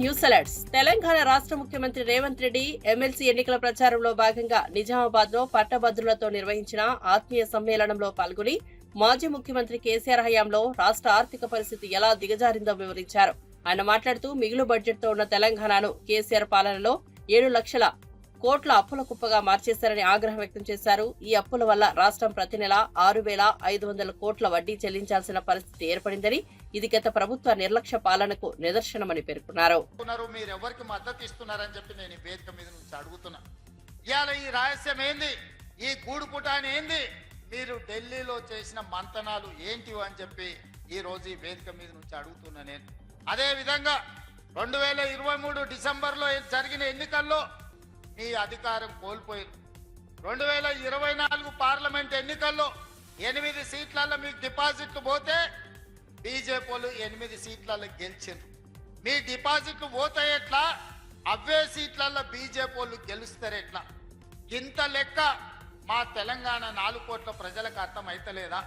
News alerts. Telangana రాష్ట్ర ముఖ్యమంత్రి Revanth Reddy MLC ఎన్నికల ప్రచారంలో భాగంగా నిజామాబాద్ లో పట్టభద్రులతో నిర్వహించిన ఆత్మీయ సమ్మేళనంలో పాల్గొని మాజీ ముఖ్యమంత్రి కేసీఆర్ హయాంలో రాష్ట్ర ఆర్థిక పరిస్థితి ఎలా దిగజారిందో వివరించారు. ఆయన మాట్లాడుతూ మిగులు బడ్జెట్ తో ఉన్న తెలంగాణను కేసీఆర్ పాలనలో 7 లక్షల కోట్ల అప్పుల కుప్పగా మార్చేశారని ఆగ్రహం వ్యక్తం చేశారు. ఈ అప్పుల వల్ల రాష్ట్రం ప్రతి నెల 6,500 కోట్ల వడ్డీ చెల్లించాల్సిన పరిస్థితి ఏర్పడిందని, ఇది గత ప్రభుత్వ నిర్లక్ష్య పాలనకు నిదర్శనమని పేర్కొన్నారు. మీరెవరికి మద్దతు ఇస్తున్నారని చెప్పి నేను వేదిక మీద నుంచి అడుగుతున్నా. ఇవాళ ఈ రహస్యం ఏంది, ఈ గూడుపుటాని ఏంది, మీరు ఢిల్లీలో చేసిన మంతనాలు ఏంటి అని చెప్పి ఈ రోజు ఈ వేదిక మీద నుంచి అడుగుతున్నా. నేను అదే విధంగా 2023 డిసెంబర్లో జరిగిన ఎన్నికల్లో మీ అధికారం కోల్పోయారు. 2024 పార్లమెంట్ ఎన్నికల్లో 8 సీట్లలో మీకు డిపాజిట్లు పోతే బీజేపీ వాళ్ళు 8 సీట్లలో గెలిచారు. మీ డిపాజిట్లు పోతే ఎట్లా, అవే సీట్లలో బీజేపీ వాళ్ళు గెలుస్తారు ఎట్లా? ఇంత లెక్క మా తెలంగాణ 4 కోట్ల ప్రజలకు అర్థమైతలేదా?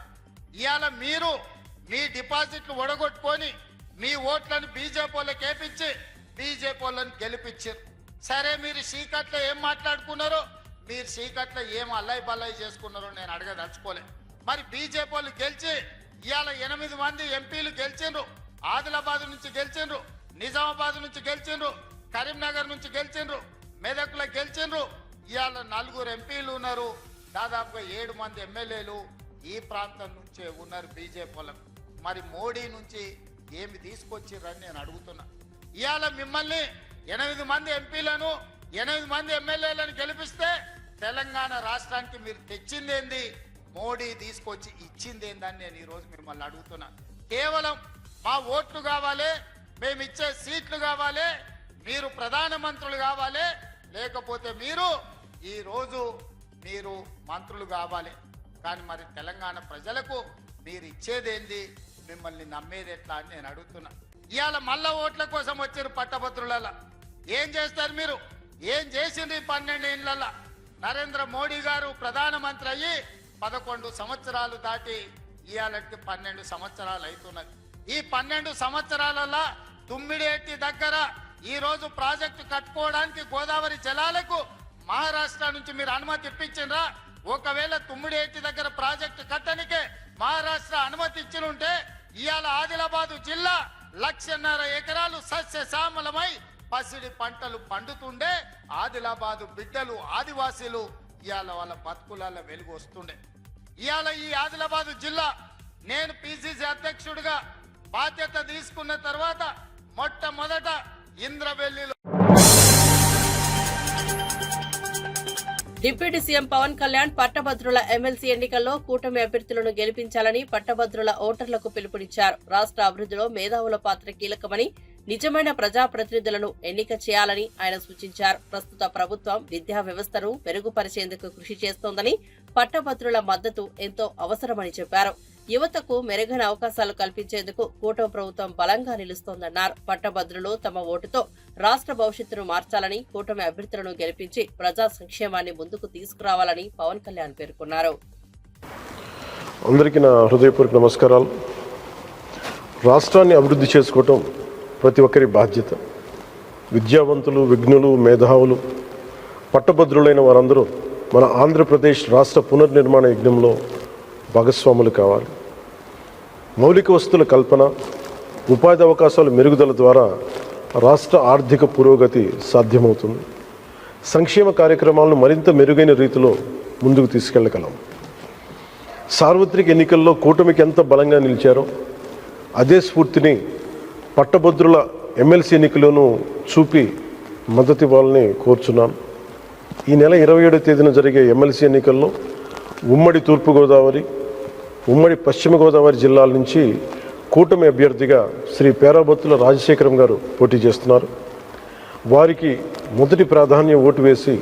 ఇవాళ మీరు మీ డిపాజిట్లు ఒడగొట్టుకొని మీ ఓట్లను బీజేపీ వాళ్ళకి వేపించి బీజేపీ వాళ్ళని గెలిపించారు. సరే, మీరు చీకట్లో ఏం మాట్లాడుకున్నారో, మీరు చీకట్లో ఏం అల్లాయి బల్లాయి చేసుకున్నారో నేను అడగదలుచుకోలే. మరి బీజేపీ వాళ్ళు గెలిచి ఇవాళ 8 మంది ఎంపీలు గెలిచిండ్రు. ఆదిలాబాద్ నుంచి గెలిచిండ్రు, నిజామాబాద్ నుంచి గెలిచిండ్రు, కరీంనగర్ నుంచి గెలిచిండ్రు, మెదక్లో గెలిచిండ్రు. ఇవాళ 4 ఎంపీలు ఉన్నారు, దాదాపుగా 7 మంది ఎమ్మెల్యేలు ఈ ప్రాంతం నుంచే ఉన్నారు బీజేపీ వాళ్ళకు. మరి మోడీ నుంచి ఏమి తీసుకొచ్చిర్రని నేను అడుగుతున్నా. ఇవాళ మిమ్మల్ని 8 మంది ఎంపీలను 8 మంది ఎమ్మెల్యేలను గెలిపిస్తే తెలంగాణ రాష్ట్రానికి మీరు తెచ్చిందేంది, మోడీ తీసుకొచ్చి ఇచ్చిందేందని నేను ఈరోజు మిమ్మల్ని అడుగుతున్నా. కేవలం మా ఓట్లు కావాలి, మేము ఇచ్చే సీట్లు కావాలి, మీరు ప్రధానమంత్రులు కావాలి, లేకపోతే మీరు ఈరోజు మీరు మంత్రులు కావాలి. కానీ మరి తెలంగాణ ప్రజలకు మీరు ఇచ్చేదేంది, మిమ్మల్ని నమ్మేది ఎట్లా అని నేను అడుగుతున్నా. ఇవాళ మళ్ళా ఓట్ల కోసం వచ్చారు పట్టభద్రులలో. ఏం చేస్తారు మీరు? ఏం చేసింది 12 ఏళ్లలో? నరేంద్ర మోడీ గారు ప్రధానమంత్రి అయ్యి 11 సంవత్సరాలు దాటి ఇవాళకి 12 సంవత్సరాలు అవుతున్నది. ఈ 12 సంవత్సరాలలో తుమ్మిడేటి దగ్గర ఈ రోజు ప్రాజెక్టు కట్టుకోవడానికి గోదావరి జలాలకు మహారాష్ట్ర నుంచి మీరు అనుమతి ఇప్పించిండ్రా? ఒకవేళ తుమ్మిడేటి దగ్గర ప్రాజెక్టు కట్టనికే మహారాష్ట్ర అనుమతి ఇచ్చినుంటే ఇవాళ ఆదిలాబాదు జిల్లా 1,50,000 ఎకరాలు సస్యశ్యామలమై పసిడి పంటలు పండుతుండే ఆదిలాబాదు బిడ్డలు ఆదివాసీలు ఇవాళ వాళ్ళ బతుకులలో వెలుగు వస్తుండే. ఇవాళ ఈ ఆదిలాబాదు జిల్లా నేను పిసిసి అధ్యక్షుడిగా బాధ్యత తీసుకున్న తర్వాత మొట్టమొదట ఇంద్రవెల్లిలో డిప్యూటీ సీఎం పవన్ కళ్యాణ్ పట్టభద్రుల ఎమ్మెల్సీ ఎన్నికల్లో కూటమి అభ్యర్థులను గెలిపించాలని పట్టభద్రుల ఓటర్లకు పిలుపునిచ్చారు. రాష్ట్ర అభివృద్ధిలో మేధావుల పాత్ర కీలకమని, నిజమైన ప్రజాప్రతినిధులను ఎన్నిక చేయాలని ఆయన సూచించారు. ప్రస్తుత ప్రభుత్వం విద్యా వ్యవస్థను మెరుగుపరిచేందుకు కృషి చేస్తోందని, పట్టభద్రుల మద్దతు ఎంతో అవసరమని చెప్పారు. యువతకు మెరుగైన అవకాశాలు కల్పించేందుకు కూటమి ప్రభుత్వం బలంగా నిలుస్తోందన్నారు. పట్టభద్రులు తమ ఓటుతో రాష్ట్ర భవిష్యత్తును మార్చాలని, కూటమి అభ్యర్థులను గెలిపించి ప్రజా సంక్షేమాన్ని ముందుకు తీసుకురావాలని పవన్ కళ్యాణ్ పేర్కొన్నారు. అందరికీ నా హృదయపూర్వక నమస్కారాలు. రాష్ట్రాన్ని అభివృద్ధి చేసుకోవటం ప్రతి ఒక్కరి బాధ్యత. విద్యావంతులు, విజ్ఞులు, మేధావులు, పట్టభద్రులైన వారందరూ మన ఆంధ్రప్రదేశ్ రాష్ట్ర పునర్నిర్మాణ యజ్ఞంలో భాగస్వాములు కావాలి. మౌలిక వస్తువుల కల్పన, ఉపాధి అవకాశాల మెరుగుదల ద్వారా రాష్ట్ర ఆర్థిక పురోగతి సాధ్యమవుతుంది. సంక్షేమ కార్యక్రమాలను మరింత మెరుగైన రీతిలో ముందుకు తీసుకెళ్లగలం. సార్వత్రిక ఎన్నికల్లో కూటమికి ఎంత బలంగా నిలిచారో అదే స్ఫూర్తిని పట్టభద్రుల ఎమ్మెల్సీ ఎన్నికలోనూ చూపి మద్దతు ఇవ్వాలని కోరుచున్నాను. ఈ నెల 27వ తేదీన జరిగే ఎమ్మెల్సీ ఎన్నికల్లో ఉమ్మడి తూర్పుగోదావరి, ఉమ్మడి పశ్చిమ గోదావరి జిల్లాల నుంచి కూటమి అభ్యర్థిగా శ్రీ పేరాబత్తుల రాజశేఖరం గారు పోటీ చేస్తున్నారు. వారికి మొదటి ప్రాధాన్యం ఓటు వేసి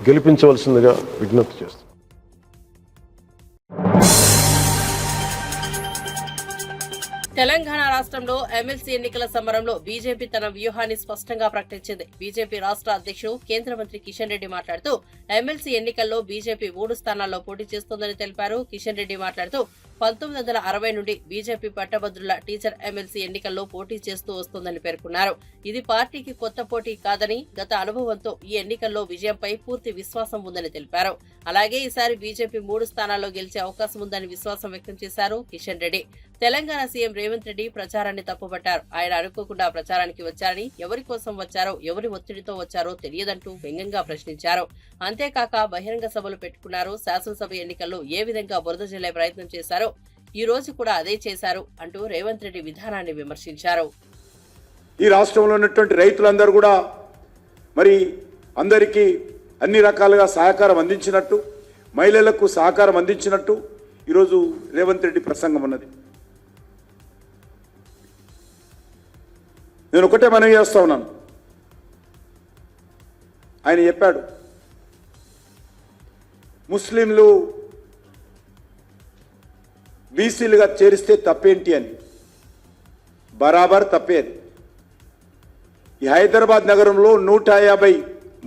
గెలిపించవలసిందిగా విజ్ఞప్తి చేస్తున్నారు. తెలంగాణ రాష్ట్రంలో ఎమ్మెల్సీ ఎన్నికల సమరంలో బీజేపీ తన వ్యూహాన్ని స్పష్టంగా ప్రకటించింది. బీజేపీ రాష్ట్ర అధ్యక్షుడు కేంద్ర మంత్రి కిషన్ రెడ్డి మాట్లాడుతూ ఎమ్మెల్సీ ఎన్నికల్లో బీజేపీ 3 స్థానాల్లో పోటీ చేస్తోందని తెలిపారు. కిషన్ రెడ్డి మాట్లాడుతూ 1960 నుండి బీజేపీ పట్టభద్రుల టీచర్ ఎమ్మెల్సీ ఎన్నికల్లో పోటీ చేస్తూ వస్తోందని పేర్కొన్నారు. ఇది పార్టీకి కొత్త పోటీ కాదని, గత అనుభవంతో ఈ ఎన్నికల్లో విజయంపై పూర్తి విశ్వాసం ఉందని తెలిపారు. అలాగే ఈసారి బీజేపీ 3 స్థానాల్లో గెలిచే అవకాశం ఉందని విశ్వాసం వ్యక్తం చేశారు కిషన్ రెడ్డి. తెలంగాణ సీఎం రేవంత్ రెడ్డి ప్రచారాన్ని తప్పుపట్టారు. ఆయన అనుకోకుండా ప్రచారానికి వచ్చారని, ఎవరి కోసం వచ్చారో, ఎవరి ఒత్తిడితో వచ్చారో తెలియదంటూ వ్యంగ్యంగా ప్రశ్నించారు. అంతేకాక బహిరంగ సభలు పెట్టుకున్నారు. శాసనసభ ఎన్నికల్లో ఏ విధంగా బురద జల్లే ప్రయత్నం చేశారో ఈ రోజు కూడా అదే చేశారు అంటూ రేవంత్ రెడ్డి విధానాన్ని విమర్శించారు. ఈ రాష్ట్రంలో ఉన్నటువంటి రైతులందరూ కూడా మరి అందరికీ అన్ని రకాలుగా సహకారం అందించినట్టు, మహిళలకు సహకారం అందించినట్టు ఈరోజు రేవంత్ రెడ్డి ప్రసంగం ఉన్నది. నేను ఒకటే మనవి చేస్తా ఉన్నాను. ఆయన చెప్పాడు ముస్లింలు బీసీలుగా చేరిస్తే తప్పేంటి అని. బరాబర్ తప్పేది. ఈ హైదరాబాద్ నగరంలో 150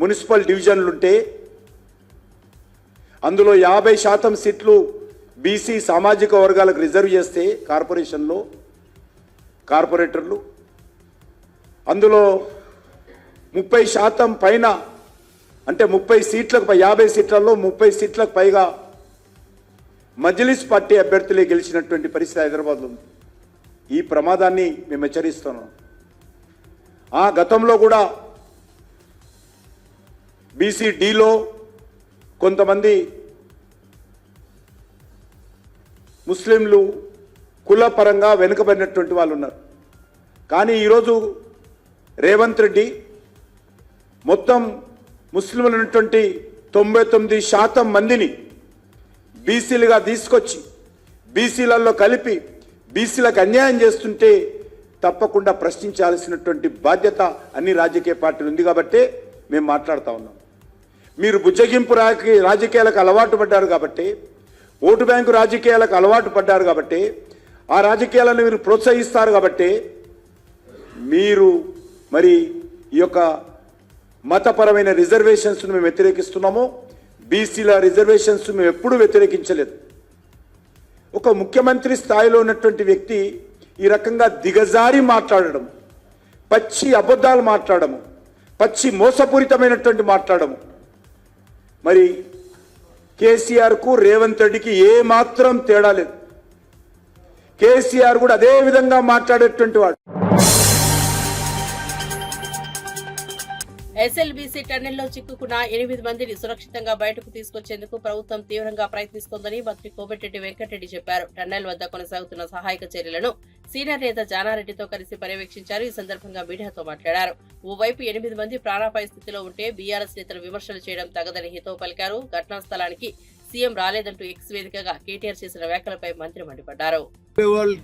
మున్సిపల్ డివిజన్లుంటే అందులో 50% సీట్లు బీసీ సామాజిక వర్గాలకు రిజర్వ్ చేస్తే కార్పొరేషన్లో కార్పొరేటర్లు, అందులో 30% పైన అంటే 30 సీట్లకు 50 సీట్లలో 30 సీట్లకు పైగా మజ్లిస్ పార్టీ అభ్యర్థులే గెలిచినటువంటి పరిస్థితి హైదరాబాద్లో ఉంది. ఈ ప్రమాదాన్ని మేము హెచ్చరిస్తున్నాం. గతంలో కూడా బీసీడీలో కొంతమంది ముస్లింలు కులపరంగా వెనుకబడినటువంటి వాళ్ళు ఉన్నారు. కానీ ఈరోజు రేవంత్ రెడ్డి మొత్తం ముస్లింలు ఉన్నటువంటి 99% మందిని బీసీలుగా తీసుకొచ్చి బీసీలలో కలిపి బీసీలకు అన్యాయం చేస్తుంటే తప్పకుండా ప్రశ్నించాల్సినటువంటి బాధ్యత అన్ని రాజకీయ పార్టీలు ఉంది. కాబట్టి మేము మాట్లాడుతూ ఉన్నాం. మీరు బుజ్జగింపు రాజకీయాలకు అలవాటు పడ్డారు కాబట్టి, ఓటు బ్యాంకు రాజకీయాలకు అలవాటు పడ్డారు కాబట్టి, ఆ రాజకీయాలను మీరు ప్రోత్సహిస్తారు కాబట్టి మీరు మరి ఈ యొక్క మతపరమైన రిజర్వేషన్స్ను మేము వ్యతిరేకిస్తున్నాము. బీసీల రిజర్వేషన్స్ మేము ఎప్పుడూ వ్యతిరేకించలేదు. ఒక ముఖ్యమంత్రి స్థాయిలో ఉన్నటువంటి వ్యక్తి ఈ రకంగా దిగజారి మాట్లాడడం, పచ్చి అబద్ధాలు మాట్లాడము, పచ్చి మోసపూరితమైనటువంటి మాట్లాడము, మరి కేసీఆర్కు రేవంత్ రెడ్డికి ఏమాత్రం తేడా లేదు. కేసీఆర్ కూడా అదే విధంగా మాట్లాడేటువంటి వాడు. ఎస్ఎల్బీసీ టన్నెల్లో చిక్కుకున్న 8 మందిని సురక్షితంగా బయటకు తీసుకొచ్చేందుకు ప్రభుత్వం తీవ్రంగా ప్రయత్నిస్తోందని మంత్రి కోమటిరెడ్డి వెంకటరెడ్డి చెప్పారు. టన్నెల్ వద్ద కొనసాగుతున్న సహాయక చర్యలను సీనియర్ నేత జానారెడ్డితో కలిసి పర్యవేక్షించారు. ఈ సందర్భంగా మీడియాతో మాట్లాడారు. ఓవైపు 8 మంది ప్రాణాపాయ స్థితిలో ఉంటే బీఆర్ఎస్ నేతలు విమర్శలు చేయడం తగదని హితవు పలికారు. ఘటనా స్థలానికి సీఎం రాలేదంటూ ఎక్స్ వేదికగా కేటీఆర్ చేసిన వ్యాఖ్యలపై మంత్రి మండిపడ్డారు.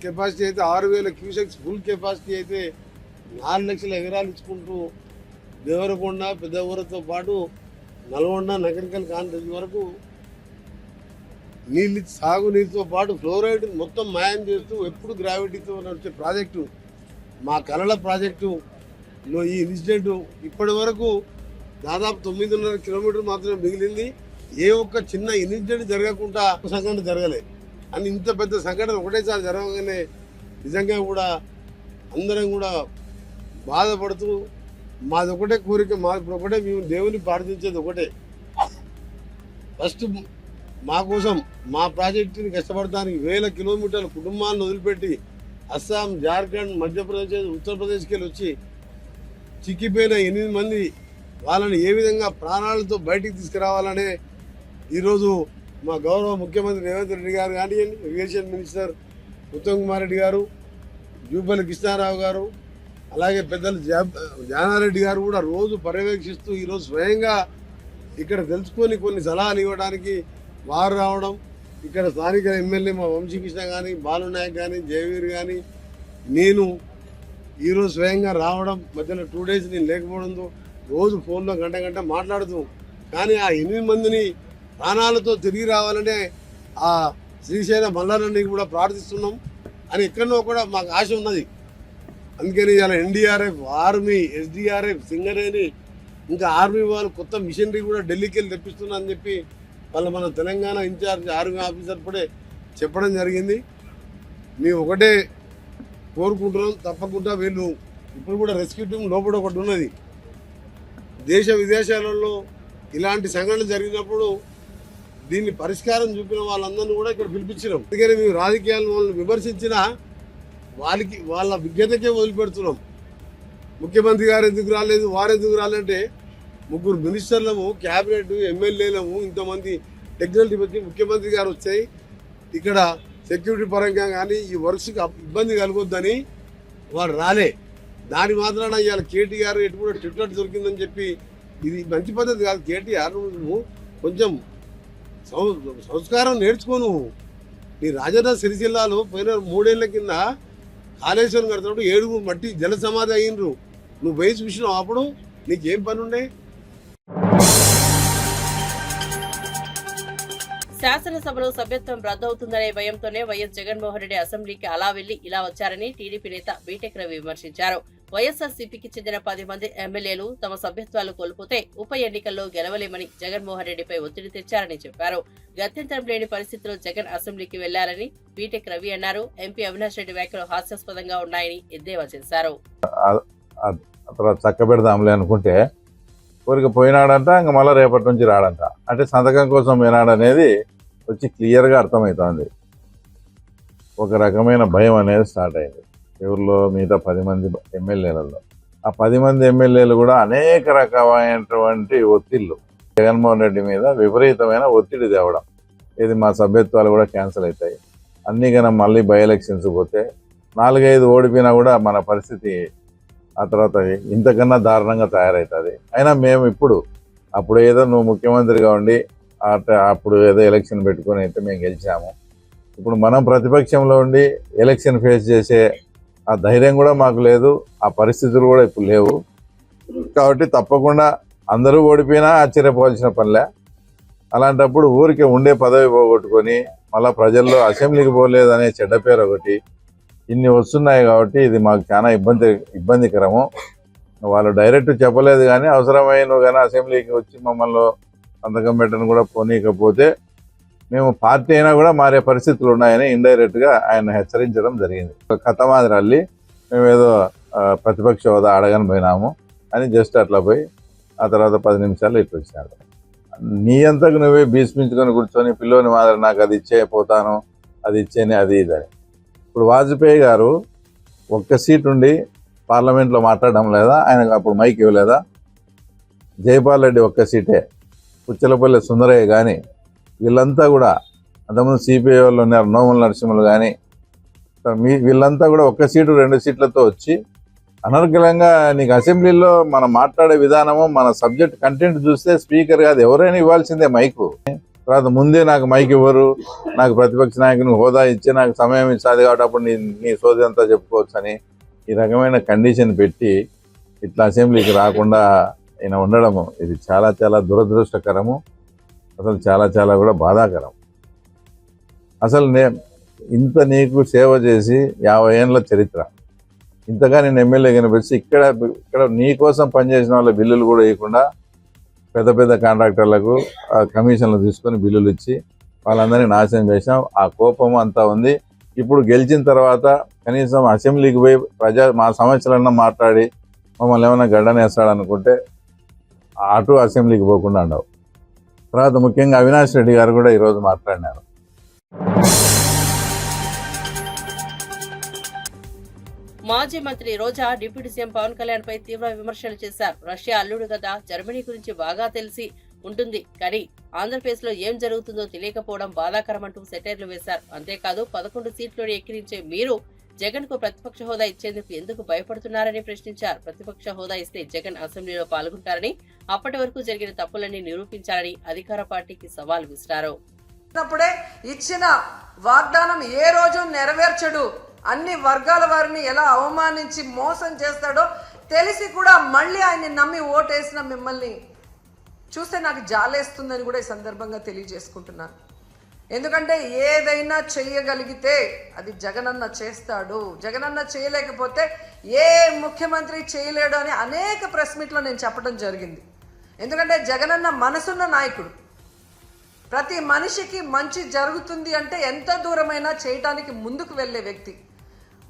కెపాసిటీ అయితే 6000 క్యూసెక్స్ ఫుల్ కెపాసిటీ అయితే 4 లక్షల ఎకరాలు ఇచ్చుకుంటూ దేవరకొండ పెద్ద ఊరితో పాటు నల్గొండ నగరికల్ కాంతి వరకు నీళ్ళు సాగునీరుతో పాటు ఫ్లోరైడ్ మొత్తం మాయం చేస్తూ ఎప్పుడు గ్రావిటీతో నడిచే ప్రాజెక్టు మా కలల ప్రాజెక్టులో ఈ ఇన్సిడెంట్ ఇప్పటి వరకు దాదాపు 9.5 కిలోమీటర్లు మాత్రమే మిగిలింది. ఏ ఒక్క చిన్న ఇన్సిడెంట్ జరగకుండా సంఘటన జరగలేదు. అని ఇంత పెద్ద సంఘటన ఒకటేసారి జరగగానే నిజంగా కూడా అందరం కూడా బాధపడుతూ మాది ఒకటే కోరిక, మాది ఒకటే, మేము దేవుని ప్రార్థించేది ఒకటే, ఫస్ట్ మా కోసం మా ప్రాజెక్టుని కష్టపడటానికి 1000 కిలోమీటర్ల కుటుంబాలను వదిలిపెట్టి అస్సాం, జార్ఖండ్, మధ్యప్రదేశ్, ఉత్తరప్రదేశ్కి వెళ్ళి వచ్చి చిక్కిపోయిన 8 మంది వాళ్ళని ఏ విధంగా ప్రాణాలతో బయటికి తీసుకురావాలనే ఈరోజు మా గౌరవ ముఖ్యమంత్రి రేవంత్ రెడ్డి గారు కానివ్వండి, ఇరిగేషన్ మినిస్టర్ ఉత్తమ్ కుమార్ రెడ్డి గారు, జూపల్లి కృష్ణారావు గారు, అలాగే పెద్దలు జానారెడ్డి గారు కూడా రోజు పర్యవేక్షిస్తూ ఈరోజు స్వయంగా ఇక్కడ తెలుసుకొని కొన్ని సలహాలు ఇవ్వడానికి వారు రావడం, ఇక్కడ స్థానిక ఎమ్మెల్యే మా వంశీకృష్ణ కానీ, బాలునాయక్ కానీ, జయవీర్ కానీ, నేను ఈరోజు స్వయంగా రావడం, మధ్యలో 2 డేస్ నేను లేకపోవడంతో రోజు ఫోన్లో గంట మాట్లాడుతూ, కానీ ఆ 8 మందిని ప్రాణాలతో తిరిగి రావాలనే ఆ శ్రీశైల మల్లారెడ్డిని కూడా ప్రార్థిస్తున్నాం అని ఎక్కడో కూడా మాకు ఆశ ఉన్నది. అందుకని ఇలా ఎన్డీఆర్ఎఫ్, ఆర్మీ, ఎస్డీఆర్ఎఫ్, సింగరేణి, ఇంకా ఆర్మీ వాళ్ళు కొత్త మిషనరీ కూడా ఢిల్లీకి వెళ్ళి తెప్పిస్తున్నా అని చెప్పి మన తెలంగాణ ఇన్ఛార్జ్ ఆర్మీ ఆఫీసర్ కూడా చెప్పడం జరిగింది. మేము ఒకటే కోరుకుంటున్నాం, తప్పకుండా వీళ్ళు ఇప్పుడు కూడా రెస్క్యూ టీం లోపల ఒకటి ఉన్నది. దేశ విదేశాలలో ఇలాంటి సంఘటనలు జరిగినప్పుడు దీన్ని పరిష్కారం చూపిన వాళ్ళందరినీ కూడా ఇక్కడ పిలిపించినాం. అందుకని మేము రాజకీయాలను వాళ్ళని విమర్శించినా వాళ్ళ విజ్ఞతకే వదిలిపెడుతున్నాం. ముఖ్యమంత్రి గారు ఎందుకు రాలేదు, వారు ఎందుకు రాలంటే 3 మినిస్టర్లము, క్యాబినెట్, ఎమ్మెల్యేలము, ఇంతమంది టెక్నికల్ టీం వచ్చి ముఖ్యమంత్రి గారు వచ్చాయి. ఇక్కడ సెక్యూరిటీ పరంగా కానీ ఈ వర్క్స్కి ఇబ్బంది కలగొద్దని వారు రాలే. దాని మాత్రాన ఇవాళ కేటీఆర్ ఎటు కూడా ట్విట్టర్ దొరికిందని చెప్పి ఇది మంచి పద్ధతి కాదు. కేటీఆర్ నువ్వు కొంచెం సంస్కారం నేర్చుకో. నువ్వు నీ రాజన్న సిరిసిల్లాలో పోయిన 3 ఏళ్ల కింద కాళేశ్వరం కడుతున్నప్పుడు 7 మట్టి జల సమాధి అయ్యిండ్రు. నువ్వు పోయి చూసినావు, అప్పుడు నీకేం పని ఉండే? శాసనసభలో సభ్యత్వం రద్దవుతుందనే భయంతోనే వైఎస్ జగన్మోహన్ రెడ్డి అసెంబ్లీకి అలా వెళ్లి ఇలా వచ్చారని టీడీపీ నేత బీటెక్ రవి విమర్శించారు. వైఎస్ఆర్సీపీకి చెందిన 10 మంది ఎమ్మెల్యేలు తమ సభ్యత్వాలు కోల్పోతే ఉప ఎన్నికల్లో గెలవలేమని జగన్మోహన్ రెడ్డిపై ఒత్తిడి తెచ్చారని చెప్పారు. గత్యంతరం లేని పరిస్థితిలో జగన్ అసెంబ్లీకి వెళ్లారని బీటెక్ రవి అన్నారు. ఎంపీ అవినాష్ రెడ్డి వ్యాఖ్యలు హాస్యాస్పదంగా ఉన్నాయని ఎద్దేవా చేశారు. చక్కబెడదాంలే అనుకుంటే కోరిక పోయినాడంట, ఇంక మళ్ళీ రేపటి నుంచి రాడంట. అంటే సంతకం కోసం పోయినాడనేది వచ్చి క్లియర్గా అర్థమవుతోంది. ఒక రకమైన భయం అనేది స్టార్ట్ అయింది ఎవరిలో, మిగతా 10 మంది ఎమ్మెల్యేలలో. ఆ 10 మంది ఎమ్మెల్యేలు కూడా అనేక రకమైనటువంటి ఒత్తిళ్లు జగన్మోహన్ రెడ్డి మీద విపరీతమైన ఒత్తిడి తేవడం. ఇది మా సభ్యత్వాలు కూడా క్యాన్సిల్ అవుతాయి, అన్నీ కన్నా మళ్ళీ బై ఎలక్షన్స్ పోతే 4-5 ఓడిపోయినా కూడా మన పరిస్థితి ఆ తర్వాత ఇంతకన్నా దారుణంగా తయారవుతుంది. అయినా మేము అప్పుడు ఏదో నువ్వు ముఖ్యమంత్రిగా ఉండి అప్పుడు ఏదో ఎలక్షన్ పెట్టుకొని అయితే మేము గెలిచాము. ఇప్పుడు మనం ప్రతిపక్షంలో ఉండి ఎలక్షన్ ఫేస్ చేసే ఆ ధైర్యం కూడా మాకు లేదు, ఆ పరిస్థితులు కూడా ఇప్పుడు లేవు. కాబట్టి తప్పకుండా అందరూ ఓడిపోయినా ఆశ్చర్యపోవాల్సిన పనిలే. అలాంటప్పుడు ఊరికే ఉండే పదవి పోగొట్టుకొని మళ్ళీ ప్రజల్లో అసెంబ్లీకి పోలేదనే చెడ్డ పేరు ఒకటి ఇన్ని వస్తున్నాయి. కాబట్టి ఇది మాకు చాలా ఇబ్బందికరము. వాళ్ళు డైరెక్ట్ చెప్పలేదు, కానీ అవసరమైన కానీ అసెంబ్లీకి వచ్చి మమ్మల్ని సంతకం పెట్టను కూడా పోనీకపోతే మేము పార్టీ అయినా కూడా మారే పరిస్థితులు ఉన్నాయని ఇండైరెక్ట్గా ఆయన హెచ్చరించడం జరిగింది. కథ మాదిరి అల్లి మేము ఏదో ప్రతిపక్ష హోదా అడగని పోయినాము అని జస్ట్ అట్లా పోయి ఆ తర్వాత 10 నిమిషాలు ఇట్లా వచ్చినాడు. నీ అంతకు నువ్వే భీష్మించుకొని కూర్చొని పిల్లోని మాదిరి నాకు అది ఇచ్చే పోతాను, అది ఇచ్చేని, అది ఇదని. ఇప్పుడు వాజ్పేయి గారు ఒక్క సీట్ ఉండి పార్లమెంట్లో మాట్లాడడం లేదా? ఆయనకు అప్పుడు మైక్ ఇవ్వలేదా? జైపాల్ రెడ్డి ఒక్క సీటే, పుచ్చలపల్లి సుందరయ్య కానీ వీళ్ళంతా కూడా, అంతకుముందు సిపిఐ వాళ్ళు ఉన్నారు, నోముల నరసింహులు కానీ, వీళ్ళంతా కూడా 1 సీటు 2 సీట్లతో వచ్చి అనర్గళంగా నీకు అసెంబ్లీలో మనం మాట్లాడే విధానము, మన సబ్జెక్ట్ కంటెంట్ చూస్తే స్పీకర్ కాదు ఎవరైనా ఇవ్వాల్సిందే మైకు. తర్వాత ముందే నాకు మైక్ ఇవ్వరు, నాకు ప్రతిపక్ష నాయకుని హోదా ఇచ్చి నాకు సమయం ఇచ్చాది కాబట్టి అప్పుడు నీ సోది అంతా చెప్పుకోవచ్చు అని ఈ రకమైన కండిషన్ పెట్టి ఇట్లా అసెంబ్లీకి రాకుండా ఈయన ఉండడము ఇది చాలా చాలా దురదృష్టకరము. అసలు చాలా చాలా కూడా బాధాకరం. అసలు ఇంత నీకు సేవ చేసి 50 ఏళ్ళ చరిత్ర, ఇంతగా నేను ఎమ్మెల్యే కనిపించి ఇక్కడ నీ కోసం పనిచేసిన వాళ్ళ బిల్లులు కూడా ఇవ్వకుండా పెద్ద పెద్ద కాంట్రాక్టర్లకు కమిషన్లు తీసుకొని బిల్లులు ఇచ్చి వాళ్ళందరినీ నాశనం చేసాం. ఆ కోపం అంతా ఉంది. ఇప్పుడు గెలిచిన తర్వాత కనీసం అసెంబ్లీకి పోయి మా సమస్యలన్నా మాట్లాడి మమ్మల్ని ఏమైనా గడ్డనేస్తాడనుకుంటే అటు అసెంబ్లీకి పోకుండా ఉండవు. తర్వాత ముఖ్యంగా అవినాష్ రెడ్డి గారు కూడా ఈరోజు మాట్లాడినారు. మాజీ మంత్రి రోజా డిప్యూటీ సీఎం పవన్ కళ్యాణ్ పై తీవ్ర విమర్శలు చేశారు. రష్యా అల్లుడు కదా, జర్మనీ గురించి బాగా తెలిసి ఉంటుంది, కానీ ఆంధ్రప్రదేశ్ లో ఏం జరుగుతుందో తెలియకపోవడం బాధాకరమంటూ సెటైర్లు వేశారు. అంతేకాదు 11 సీట్లను ఎక్కిరించే మీరు జగన్ కు ప్రతిపక్ష హోదా ఇచ్చేందుకు ఎందుకు భయపడుతున్నారని ప్రశ్నించారు. ప్రతిపక్ష హోదా ఇస్తే జగన్ అసెంబ్లీలో పాల్గొంటారని, అప్పటి వరకు జరిగిన తప్పులన్నీ నిరూపించాలని అధికార పార్టీకి సవాల్ విసిరారు. ఇచ్చిన వాగ్దానం ఏ రోజు నెరవేర్చడు, అన్ని వర్గాల వారిని ఎలా అవమానించి మోసం చేస్తాడో తెలిసి కూడా మళ్ళీ ఆయన్ని నమ్మి ఓటేసిన మిమ్మల్ని చూస్తే నాకు జాలేస్తుందని కూడా ఈ సందర్భంగా తెలియజేసుకుంటున్నాను. ఎందుకంటే ఏదైనా చేయగలిగితే అది జగనన్న చేస్తాడు, జగనన్న చేయలేకపోతే ఏ ముఖ్యమంత్రి చేయలేడు అని అనేక ప్రెస్ మీట్లో నేను చెప్పడం జరిగింది. ఎందుకంటే జగనన్న మనసున్న నాయకుడు, ప్రతి మనిషికి మంచి జరుగుతుంది అంటే ఎంత దూరమైనా చేయటానికి ముందుకు వెళ్ళే వ్యక్తి.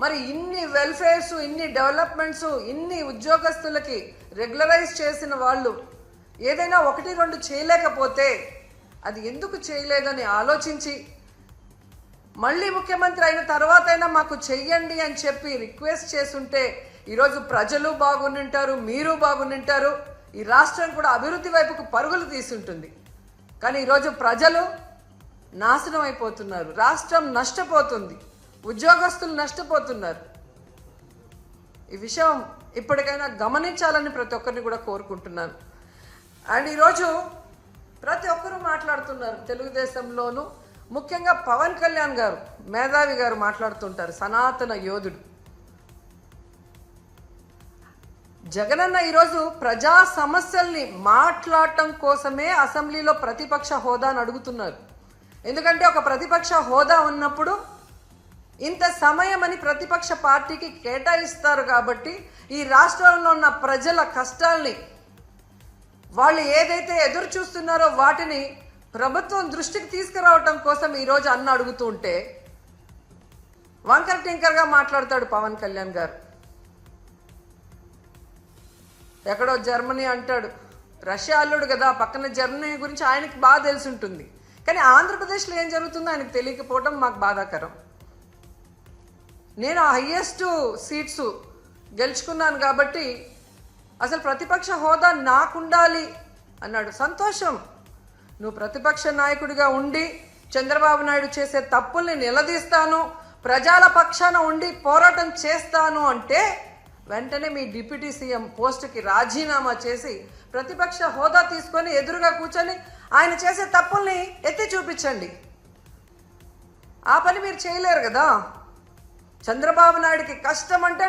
మరి ఇన్ని వెల్ఫేర్స్, ఇన్ని డెవలప్మెంట్స్, ఇన్ని ఉద్యోగస్తులకి రెగ్యులరైజ్ చేసిన వాళ్ళు ఏదైనా 1-2 చేయలేకపోతే అది ఎందుకు చేయలేదని ఆలోచించి మళ్ళీ ముఖ్యమంత్రి అయిన తర్వాతైనా మాకు చెయ్యండి అని చెప్పి రిక్వెస్ట్ చేస్తుంటే ఈరోజు ప్రజలు బాగుంటారు, మీరు బాగుంటారు, ఈ రాష్ట్రం కూడా అభివృద్ధి వైపుకు పరుగులు తీసుంటుంది. కానీ ఈరోజు ప్రజలు నాశనం అయిపోతున్నారు, రాష్ట్రం నష్టపోతుంది, ఉద్యోగస్తులు నష్టపోతున్నారు. ఈ విషయం ఇప్పటికైనా గమనించాలని ప్రతి ఒక్కరిని కూడా కోరుకుంటున్నాను. అండ్ ఈరోజు ప్రతి ఒక్కరూ మాట్లాడుతున్నారు తెలుగుదేశంలోనూ, ముఖ్యంగా పవన్ కళ్యాణ్ గారు, మేధావి గారు మాట్లాడుతుంటారు, సనాతన యోధుడు. జగనన్న ఈరోజు ప్రజా సమస్యల్ని మాట్లాడటం కోసమే అసెంబ్లీలో ప్రతిపక్ష హోదాను అడుగుతున్నారు. ఎందుకంటే ఒక ప్రతిపక్ష హోదా ఉన్నప్పుడు ఇంత సమయం అని ప్రతిపక్ష పార్టీకి కేటాయిస్తారు కాబట్టి ఈ రాష్ట్రంలో ఉన్న ప్రజల కష్టాల్ని, వాళ్ళు ఏదైతే ఎదురు చూస్తున్నారో వాటిని ప్రభుత్వం దృష్టికి తీసుకురావటం కోసం ఈరోజు అన్న అడుగుతూ ఉంటే వంకర టింకర్గా మాట్లాడతాడు పవన్ కళ్యాణ్ గారు. ఎక్కడో జర్మనీ అంటాడు, రష్యా అల్లుడు కదా, పక్కన జర్మనీ గురించి ఆయనకి బాగా తెలిసి ఉంటుంది. కానీ ఆంధ్రప్రదేశ్లో ఏం జరుగుతుందో ఆయనకు తెలియకపోవడం మాకు బాధాకరం. నేను హైయెస్ట్ సీట్స్ గెలుచుకున్నాను కాబట్టి అసలు ప్రతిపక్ష హోదా నాకుండాలి అన్నాడు. సంతోషం, నువ్వు ప్రతిపక్ష నాయకుడిగా ఉండి చంద్రబాబు నాయుడు చేసే తప్పుల్ని నిలదీస్తాను, ప్రజల పక్షాన ఉండి పోరాటం చేస్తాను అంటే వెంటనే మీ డిప్యూటీ సీఎం పోస్టుకి రాజీనామా చేసి ప్రతిపక్ష హోదా తీసుకొని ఎదురుగా కూర్చొని ఆయన చేసే తప్పుల్ని ఎత్తి చూపించండి. ఆ పని మీరు చేయలేరు కదా. చంద్రబాబు నాయుడికి కష్టం అంటే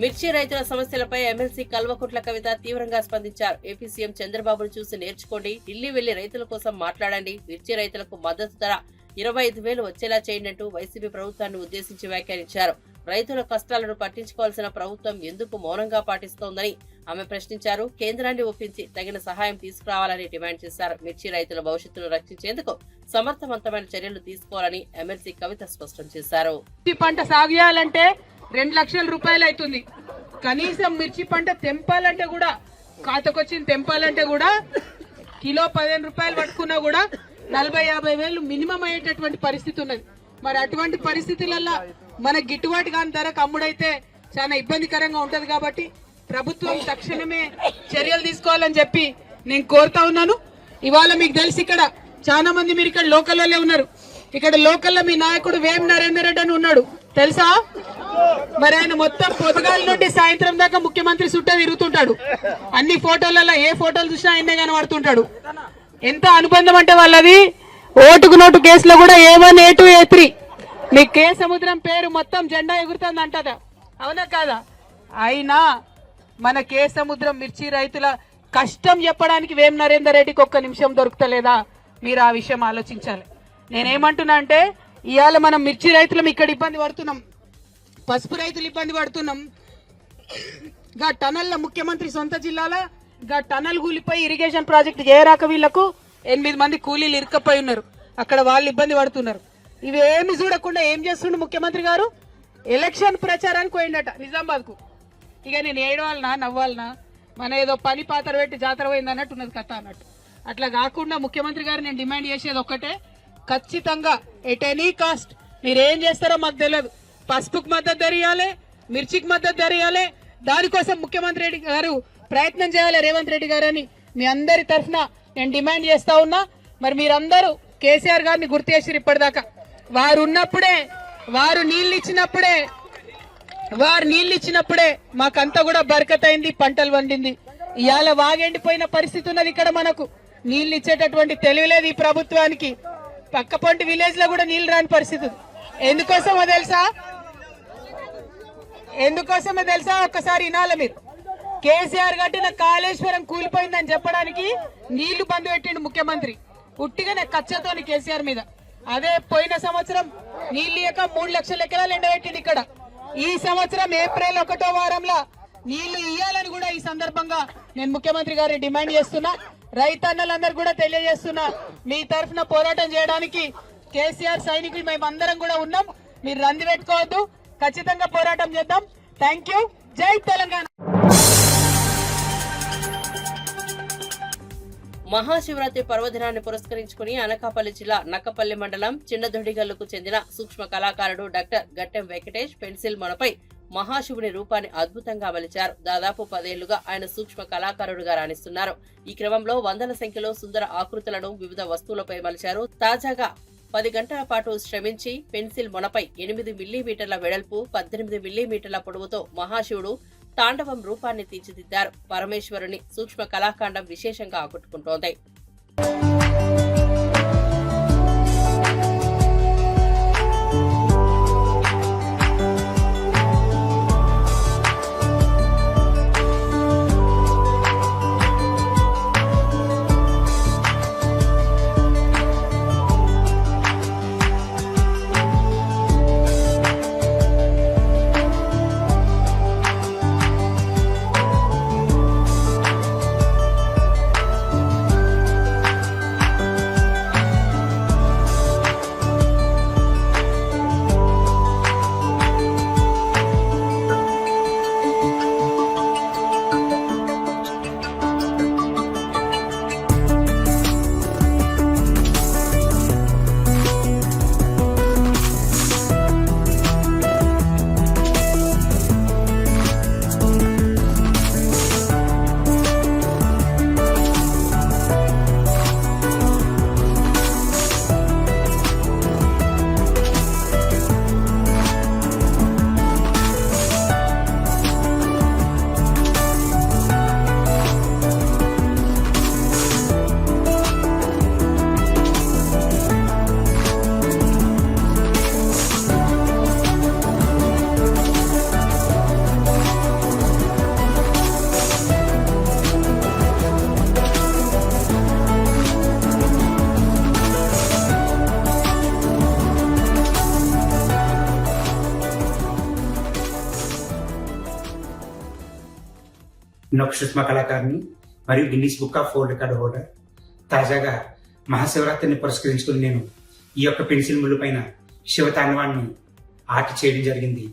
మిర్చి రైతుల సమస్యలపై ఎమ్మెల్సీ కల్వకుంట్ల కవిత తీవ్రంగా స్పందించారు. ఏపీ సీఎం చంద్రబాబును చూసి నేర్చుకోండి, ఢిల్లీ వెళ్లి రైతుల కోసం మాట్లాడండి, మిర్చి రైతులకు మద్దతు ధర 25,000 వచ్చేలా చేయండి అంటూ వైసీపీ ప్రభుత్వాన్ని ఉద్దేశించి వ్యాఖ్యానించారు. రైతుల కష్టాలను పట్టించుకోవాల్సిన ప్రభుత్వం ఎందుకు మౌనంగా పాటిస్తోందని ఆమె ప్రశ్నించారు. కేంద్రాన్ని ఒప్పించి తగిన సహాయం తీసుకురావాలని డిమాండ్ చేశారు. మిర్చి రైతుల భవిష్యత్తును రక్షించేందుకు సమర్థవంతమైన చర్యలు తీసుకోవాలని ఎమ్మెల్సీ కవిత స్పష్టం చేశారు. పంట సాగు చేయాలంటే 2 లక్షల రూపాయలు అవుతుంది. కనీసం మిర్చి పంట తెంపాలంటే కూడా, ఖాతాకొచ్చింది తెంపాలంటే కూడా కిలో 15 రూపాయలు పట్టుకున్నా కూడా 40-50 వేలు మినిమం అయ్యేటటువంటి పరిస్థితి ఉన్నది. మరి అటువంటి పరిస్థితులలో మన గిట్టుబాటు కాని ధరకు అమ్ముడైతే చాలా ఇబ్బందికరంగా ఉంటది. కాబట్టి ప్రభుత్వం తక్షణమే చర్యలు తీసుకోవాలని చెప్పి నేను కోరుతా ఉన్నాను. ఇవాళ మీకు తెలిసి ఇక్కడ చాలా మంది మీరు ఇక్కడ లోకల్లోనే ఉన్నారు. ఇక్కడ లోకల్లో మీ నాయకుడు వేం నరేందర్ రెడ్డి అని ఉన్నాడు, తెలుసా? మరి ఆయన మొత్తం పొద్దుగాల నుండి సాయంత్రం దాకా ముఖ్యమంత్రి చుట్టూ తిరుగుతుంటాడు. అన్ని ఫోటోలలో ఏ ఫోటోలు చూసినా ఆయనే కనబడుతుంటాడు. ఎంత అనుబంధం అంటే వాళ్ళది. ఓటుకు నోటు కేసులో కూడా A1, A2, A3 మీ కే సముద్రం పేరు మొత్తం జెండా ఎగురుతుంది అంటదా, అవునా కాదా? అయినా మన కే సముద్రం మిర్చి రైతుల కష్టం చెప్పడానికి వేం నరేందర్ రెడ్డికి ఒక్క నిమిషం దొరుకుతలేదా? మీరు ఆ విషయం ఆలోచించాలి. నేనేమంటున్నా అంటే ఇవాళ మనం మిర్చి రైతులం ఇక్కడ ఇబ్బంది పడుతున్నాం, పసుపు రైతులు ఇబ్బంది పడుతున్నాం. గా టనల్ల ముఖ్యమంత్రి సొంత జిల్లాల గా టనల్ కూలిపోయి ఇరిగేషన్ ప్రాజెక్ట్ చేయరాక వీళ్లకు 8 మంది కూలీలు ఇరుక్కపోయి ఉన్నారు. అక్కడ వాళ్ళు ఇబ్బంది పడుతున్నారు. ఇవి ఏమి చూడకుండా ఏం చేస్తుండు ముఖ్యమంత్రి గారు? ఎలక్షన్ ప్రచారానికి పోయిండట నిజామాబాద్ కు. ఇక నేను ఏడవాలనా నవ్వాలనా, మన ఏదో పని పాత్ర పెట్టి జాతర పోయింది అన్నట్టు ఉన్నది కథ అన్నట్టు. అట్లా కాకుండా ముఖ్యమంత్రి గారు నేను డిమాండ్ చేసేది ఒక్కటే, ఖచ్చితంగా ఎట్ ఎనీ కాస్ట్ మీరేం చేస్తారో మాకు తెలియదు, పసుపుకు మద్దతు ధర ఇవ్వాలి, మిర్చికి మద్దతు ధర ఇవ్వాలి. దానికోసం ముఖ్యమంత్రి రెడ్డి గారు ప్రయత్నం చేయాలి, రేవంత్ రెడ్డి గారు అని మీ అందరి తరఫున నేను డిమాండ్ చేస్తా ఉన్నా. మరి మీరందరూ కేసీఆర్ గారిని గుర్తు చేసిరు ఇప్పటిదాకా. వారు ఉన్నప్పుడే, వారు నీళ్ళు ఇచ్చినప్పుడే మాకంతా కూడా బరకత్ అయింది, పంటలు వండింది. ఇవాళ వాగెండిపోయిన పరిస్థితి ఉన్నది. ఇక్కడ మనకు నీళ్ళు ఇచ్చేటటువంటి తెలియలేదు ఈ ప్రభుత్వానికి. పక్కపొంటి విలేజ్ లో కూడా నీళ్లు రాని పరిస్థితి. ఎందుకోసమో తెలుసా? ఒక్కసారి వినాలి మీరు. కేసీఆర్ కట్టిన కాళేశ్వరం కూలిపోయిందని చెప్పడానికి నీళ్లు బంద్ పెట్టిండు ముఖ్యమంత్రి, ఉట్టిగానే కచ్చతోని కేసీఆర్ మీద. అదే పోయిన సంవత్సరం నీళ్లు ఇక 3 లక్షల ఎకరాలు ఎండబెట్టింది ఇక్కడ. ఈ సంవత్సరం ఏప్రిల్ 1వ వారంలో నీళ్లు ఇయ్యాలని కూడా ఈ సందర్భంగా నేను ముఖ్యమంత్రి గారిని డిమాండ్ చేస్తున్నా. రైతన్నలందరూ కూడా తెలియజేస్తున్నా, మీ తరఫున పోరాటం చేయడానికి కేసీఆర్ సైనికులు మేమందరం కూడా ఉన్నాం. మీరు రంది పెట్టుకోవద్దు, ఖచ్చితంగా పోరాటం చేద్దాం. Thank you. జై తెలంగాణ. మహాశివరాత్రి పర్వదినాన్ని పురస్కరించుకుని అనకాపల్లి జిల్లా నక్కపల్లి మండలం చిన్నదొడిగల్లుకు చెందిన సూక్ష్మ కళాకారుడు డాక్టర్ గట్టెం వెంకటేష్ పెన్సిల్ మొనపై మహాశివుని రూపాన్ని అద్భుతంగా మలిచారు. దాదాపు 10 ఏళ్లుగా ఆయన సూక్ష్మ కళాకారుడుగా రాణిస్తున్నారు. ఈ క్రమంలో వందల సంఖ్యలో సుందర ఆకృతులను వివిధ వస్తువులపై మలిచారు. తాజాగా 10 గంటల పాటు శ్రమించి పెన్సిల్ మొనపై 8 మిల్లీమీటర్ల వెడల్పు 18 మిల్లీమీటర్ల పొడవుతో మహాశివుడు తాండవం రూపాన్ని తీర్చిదిద్దారు. పరమేశ్వరుని సూక్ష్మ కళాకాండం విశేషంగా ఆకట్టుకుంటోంది. నేను సూక్ష్మ కళాకారుని మరియు Guinness book of world record holder. తాజాగా మహాశివరాత్రిని పురస్కరించుకుని నేను ఈ యొక్క పెన్సిల్ ముళ్ళు పైన శివతాండవాన్ని ఆర్ట్ చేయడం జరిగింది.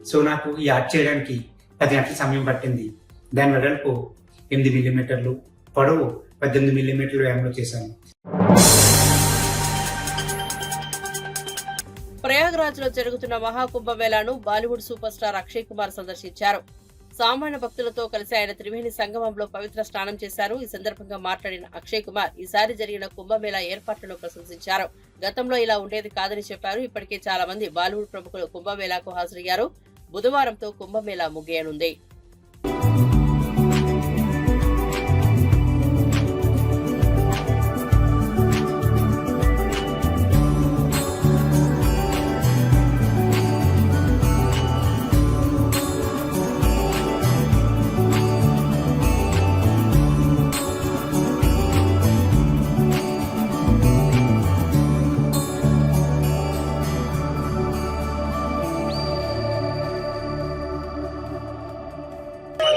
సో నాకు ఈ ఆర్ట్ చేయడానికి 10 గంటల సమయం పట్టింది. దాని వెడల్పు 8 మిల్లీమీటర్లు, పొడవు 18 మిల్లీమీటర్లు వ్యాయంలో చేశాను. ప్రయాగ్రాజ్ లో జరుగుతున్న మహాకుంభమేళాను బాలీవుడ్ సూపర్ స్టార్ అక్షయ్ కుమార్ సందర్శించారు. సామాన్య భక్తులతో కలిసి ఆయన త్రివేణి సంగమంలో పవిత్ర స్నానం చేశారు. ఈ సందర్భంగా మాట్లాడిన అక్షయ్ కుమార్ ఈసారి జరిగిన కుంభమేళా ఏర్పాట్లను ప్రశంసించారు. గతంలో ఇలా ఉండేది కాదని చెప్పారు. ఇప్పటికే చాలా మంది బాలీవుడ్ ప్రముఖులు కుంభమేళాకు హాజరయ్యారు. బుధవారంతో కుంభమేళా ముగియనుంది.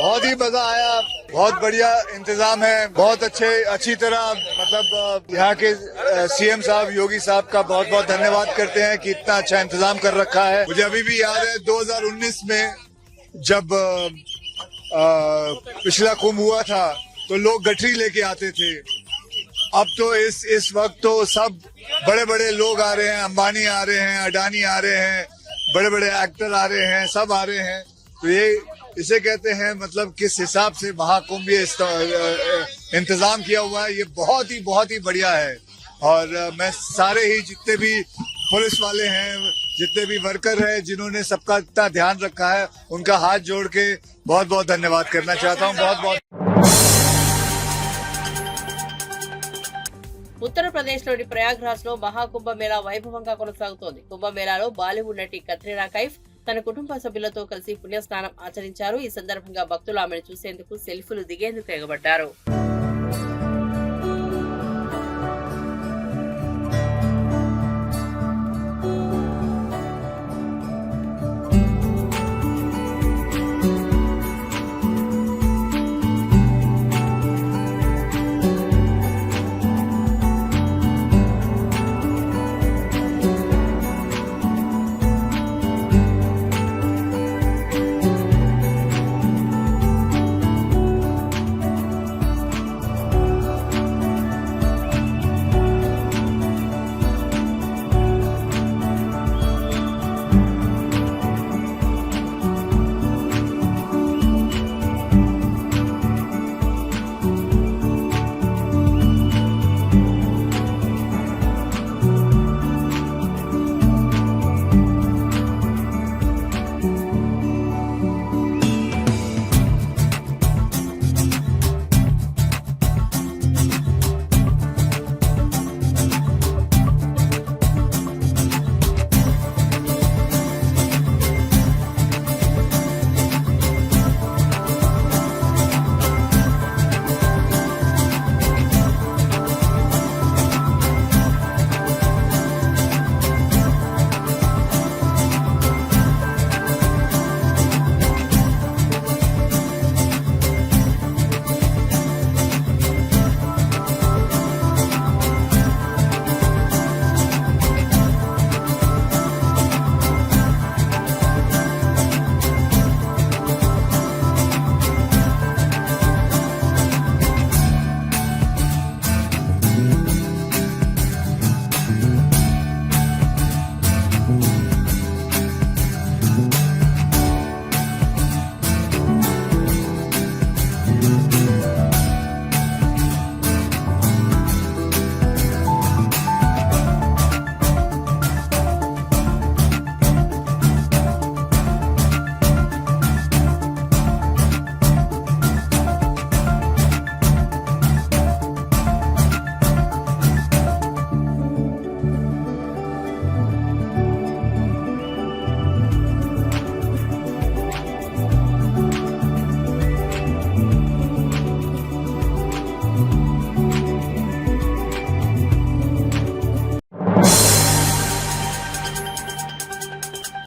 बहुत ही मजा आया, बहुत बढ़िया इंतजाम है, बहुत अच्छी तरह मतलब यहाँ के सीएम साहब योगी साहब का बहुत बहुत धन्यवाद करते हैं कि इतना अच्छा इंतजाम कर रखा है। मुझे अभी भी याद है 2019 में जब पिछला कुंभ हुआ था तो लोग गठरी लेके आते थे। अब तो इस वक्त तो सब बड़े बड़े लोग आ रहे हैं, अंबानी आ रहे हैं, अडानी आ रहे हैं, बड़े बड़े एक्टर आ रहे हैं, सब आ रहे हैं। तो ये इसे कहते हैं मतलब किस हिसाब से महाकुंभ ये इंतजाम किया हुआ है, ये बहुत ही बढ़िया है। और मैं सारे ही जितने भी पुलिस वाले हैं, जितने भी वर्कर हैं, जिन्होंने सबका इतना ध्यान रखा है, उनका हाथ जोड़ के बहुत बहुत धन्यवाद करना चाहता हूँ। बहुत बहुत ఉత్తరప్రదేశ్లోని ప్రయాగ్రాజ్లో మహాకుంభమేళా వైభవంగా కొనసాగుతోంది. కుంభమేళాలో బాలీవుడ్ నటి కత్రినా కైఫ్ తన కుటుంబ సభ్యులతో కలిసి పుణ్యస్నానం ఆచరించారు. ఈ సందర్భంగా భక్తులు ఆమెను చూసేందుకు సెల్ఫీలు దిగేందుకు ఎగబడ్డారు.